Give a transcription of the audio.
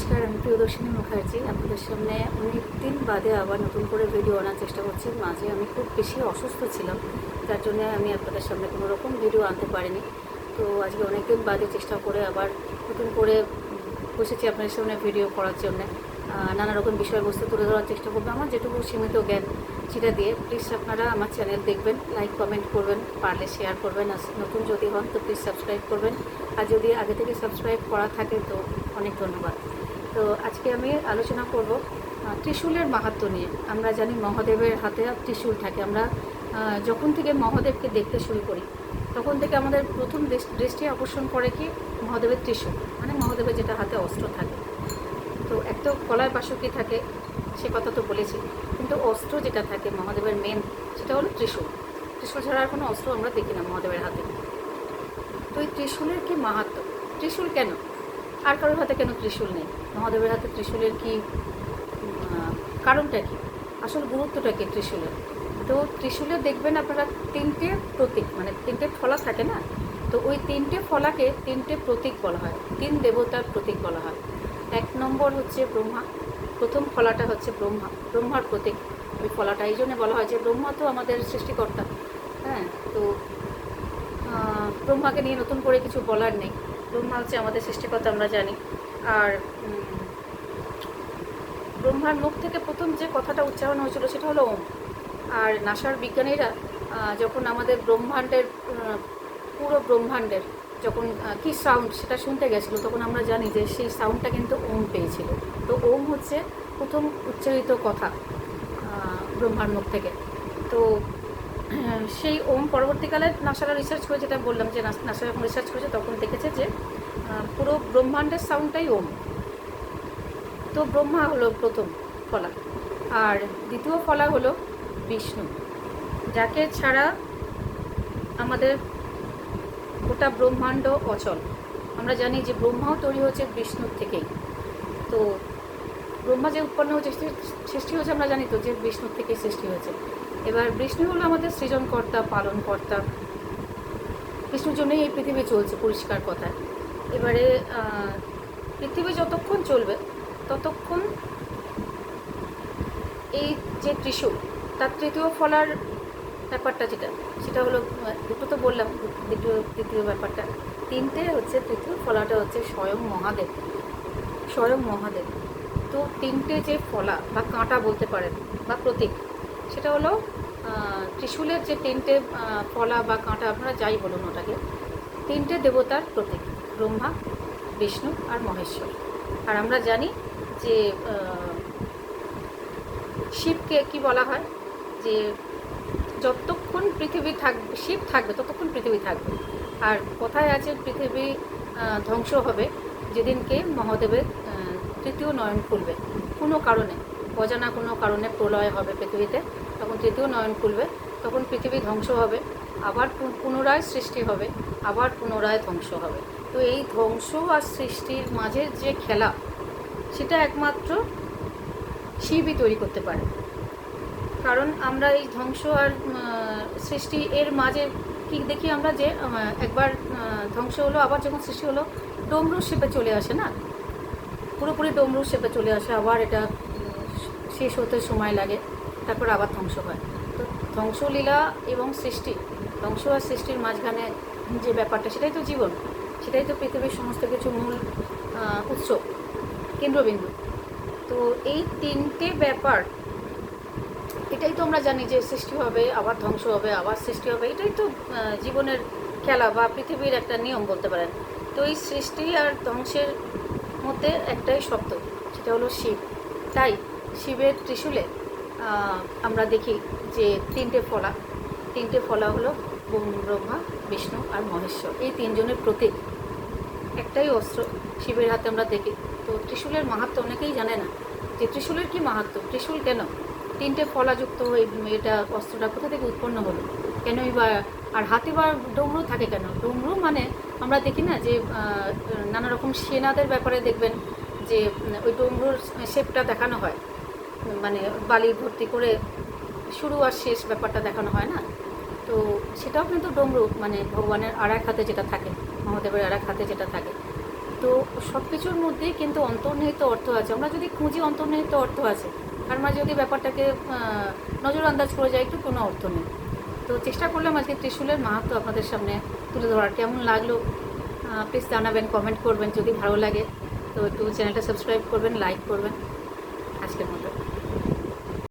নমস্কার, আমি প্রিয়দর্শিনী মুখার্জি। আপনাদের সামনে অনেক দিন বাদে আবার নতুন করে ভিডিও আনার চেষ্টা করছি। মাঝে আমি খুব বেশি অসুস্থ ছিলাম, যার জন্য আমি আপনাদের সামনে কোনো রকম ভিডিও আনতে পারিনি। তো আজকে অনেক দিন বাদে চেষ্টা করে আবার নতুন করে বসেছি আপনাদের সামনে ভিডিও করার জন্যে। নানা রকম বিষয়বস্তু তুলে ধরার চেষ্টা করবো আমার যেটুকু সীমিত জ্ঞান সেটা দিয়ে। প্লিজ আপনারা আমার চ্যানেল দেখবেন, লাইক কমেন্ট করবেন, পারলে শেয়ার করবেন। আর নতুন যদি হন তো প্লিজ সাবস্ক্রাইব করবেন, আর যদি আগে থেকে সাবস্ক্রাইব করা থাকে তো অনেক ধন্যবাদ। তো আজকে আমি আলোচনা করব ত্রিশূলের মাহাত্ম্য নিয়ে। আমরা জানি মহাদেবের হাতে ত্রিশূল থাকে। আমরা যখন থেকে মহাদেবকে দেখতে শুরু করি তখন থেকে আমাদের প্রথম দৃষ্টি আকর্ষণ করে কি মহাদেবের ত্রিশূল, মানে মহাদেবের যেটা হাতে অস্ত্র থাকে। তো এক তো কলায় বাসুকি থাকে, সে কথা তো বলেছি, কিন্তু অস্ত্র যেটা থাকে মহাদেবের মেন সেটা হলো ত্রিশূল। ত্রিশূল ছাড়া আর কোনো অস্ত্র আমরা দেখি না মহাদেবের হাতে। তো এই ত্রিশূলের কি মাহাত্ম্য, ত্রিশূল কেন, আর কারোর হাতে কেন ত্রিশূল নেই, মহাদেবের হাতে ত্রিশূলের কি কারণটা কি, আসল গুরুত্বটা কি ত্রিশূলের? তো ত্রিশূলে দেখবেন আপনারা তিনটে প্রতীক, মানে তিনটে ফলা থাকে না, তো ওই তিনটে ফলাকে তিনটে প্রতীক বলা হয়, তিন দেবতার প্রতীক বলা হয়। এক নম্বর হচ্ছে ব্রহ্মা, প্রথম ফলাটা হচ্ছে ব্রহ্মা, ব্রহ্মার প্রতীক ওই ফলাটা। এই জন্য বলা হয় যে ব্রহ্মা তো আমাদের সৃষ্টিকর্তা। হ্যাঁ, তো ব্রহ্মাকে নিয়ে নতুন করে কিছু বলার নেই, ব্রহ্মা হচ্ছে আমাদের সৃষ্টিকর্তা আমরা জানি। আর ব্রহ্মার মুখ থেকে প্রথম যে কথাটা উচ্চারণ হয়েছিল সেটা হলো ওম। আর নাসার বিজ্ঞানীরা যখন আমাদের ব্রহ্মাণ্ডের পুরো ব্রহ্মাণ্ডের যখন কী সাউন্ড সেটা শুনতে গেছিলো, তখন আমরা জানি যে সেই সাউন্ডটা কিন্তু ওম পেয়েছিল। তো ওম হচ্ছে প্রথম উচ্চারিত কথা ব্রহ্মার মুখ থেকে। তো সেই ওম পরবর্তীকালে নাসারা রিসার্চ করে, যেটা বললাম যে নাসা যখন রিসার্চ করেছে তখন দেখেছে যে পুরো ব্রহ্মাণ্ডের সাউন্ডটাই ওম। তো ব্রহ্মা হলো প্রথম ফলা, আর দ্বিতীয় ফলা হলো বিষ্ণু, যাকে ছাড়া আমাদের গোটা ব্রহ্মাণ্ড অচল। আমরা জানি যে ব্রহ্মাও তৈরি হচ্ছে বিষ্ণুর থেকেই। তো ব্রহ্মা যে উৎপন্ন হচ্ছে, সৃষ্টি হচ্ছে আমরা জানি তো যে বিষ্ণুর থেকেই সৃষ্টি হয়েছে। এবার বিষ্ণু হলো আমাদের সৃজনকর্তা, পালনকর্তা। বিষ্ণুর জন্যই এই পৃথিবী চলছে, পরিষ্কার কথায়। এবারে পৃথিবী যতক্ষণ চলবে ততক্ষণ এই যে ত্রিশূল তার তৃতীয় ফলার ব্যাপারটা সেটা হলো, দুটো তো বললাম, দ্বিতীয় ব্যাপারটা তিনটে হচ্ছে, তৃতীয় ফলাটা হচ্ছে স্বয়ং মহাদেব, স্বয়ং মহাদেব। তো তিনটে যে ফলা বা কাঁটা বলতে পারেন বা প্রতীক, সেটা হলো ত্রিশূলের যে তিনটে ফলা বা কাঁটা আপনারা যাই বলুন ওটাকে, তিনটে দেবতার প্রতীক, ব্রহ্মা, বিষ্ণু আর মহেশ্বর। আর আমরা জানি যে শিবকে কি বলা হয়, যে যতক্ষণ পৃথিবী থাকবে, শিব থাকবে ততক্ষণ পৃথিবী থাকবে। আর কোথায় আছে পৃথিবী ধ্বংস হবে যেদিনকে মহাদেবের তৃতীয় নয়ন খুলবে, কোনো কারণে, অজানা কোনো কারণে প্রলয় হবে পৃথিবীতে, তখন তৃতীয় নয়ন খুলবে, তখন পৃথিবী ধ্বংস হবে, আবার পুনরায় সৃষ্টি হবে, আবার পুনরায় ধ্বংস হবে। তো এই ধ্বংস আর সৃষ্টির মাঝের যে খেলা, সেটা একমাত্র শিবই তৈরি করতে পারে। কারণ আমরা এই ধ্বংস আর সৃষ্টি এর মাঝে কি দেখি আমরা, যে একবার ধ্বংস হলো আবার যখন সৃষ্টি হলো ডমরুর শেপে চলে আসে না, পুরোপুরি ডমরুর শেপে চলে আসে, আবার এটা শেষ হতে সময় লাগে, তারপর আবার ধ্বংস হয়। তো ধ্বংসলীলা এবং সৃষ্টি, ধ্বংস আর সৃষ্টির মাঝখানে যে ব্যাপারটা, সেটাই তো জীবন, সেটাই তো পৃথিবীর সমস্ত কিছু মূল উৎস, কেন্দ্রবিন্দু। তো এই তিনটে ব্যাপার, এটাই তো আমরা জানি যে সৃষ্টি হবে আবার ধ্বংস হবে আবার সৃষ্টি হবে, এটাই তো জীবনের খেলা বা পৃথিবীর একটা নিয়ম বলতে পারেন। তো এই সৃষ্টি আর ধ্বংসের মধ্যে একটাই শব্দ, সেটা হলো শিব। তাই শিবের ত্রিশূলে আমরা দেখি যে তিনটে ফলা হলো ব্রহ্মা, বিষ্ণু আর মহেশ্বর, এই তিনজনের প্রতীক, একটাই অস্ত্র শিবের হাতে আমরা দেখি। তো ত্রিশূলের মাহাত্ম্য অনেকেই জানে না, যে ত্রিশূলের কী মাহাত্ম্য, ত্রিশূল কেন, তিনটে ফলাযুক্ত এটা অস্ত্রটা কোথা থেকে উৎপন্ন হলো, কেনই বা, আর হাতে বা ডমরু থাকে কেন? ডমরু মানে আমরা দেখি না যে নানা রকম সেনাদের ব্যাপারে দেখবেন যে ওই ডমরুর শেপটা দেখানো হয়, মানে বালি ভর্তি করে শুরু আর শেষ ব্যাপারটা দেখানো হয় না। তো সেটাও কিন্তু ডমরু, মানে ভগবানের আর এক হাতে যেটা থাকে, মহাদেবের আর এক হাতে যেটা থাকে। তো সব কিছুর মধ্যেই কিন্তু অন্তর্নিহিত অর্থ আছে। আমরা যদি খুঁজি অন্তর্নিহিত অর্থ আছে, আর মাঝে যদি ব্যাপারটাকে নজর আন্দাজ করে যাই একটু, কোনো অর্থ নেই। তো চেষ্টা করলাম আজকে ত্রিশূলের মাহাত্ম্য আপনাদের সামনে তুলে ধরার। কেমন লাগলো প্লিজ জানাবেন, কমেন্ট করবেন যদি ভালো লাগে। তো একটু চ্যানেলটা সাবস্ক্রাইব করবেন, লাইক করবেন। আজকের মতো।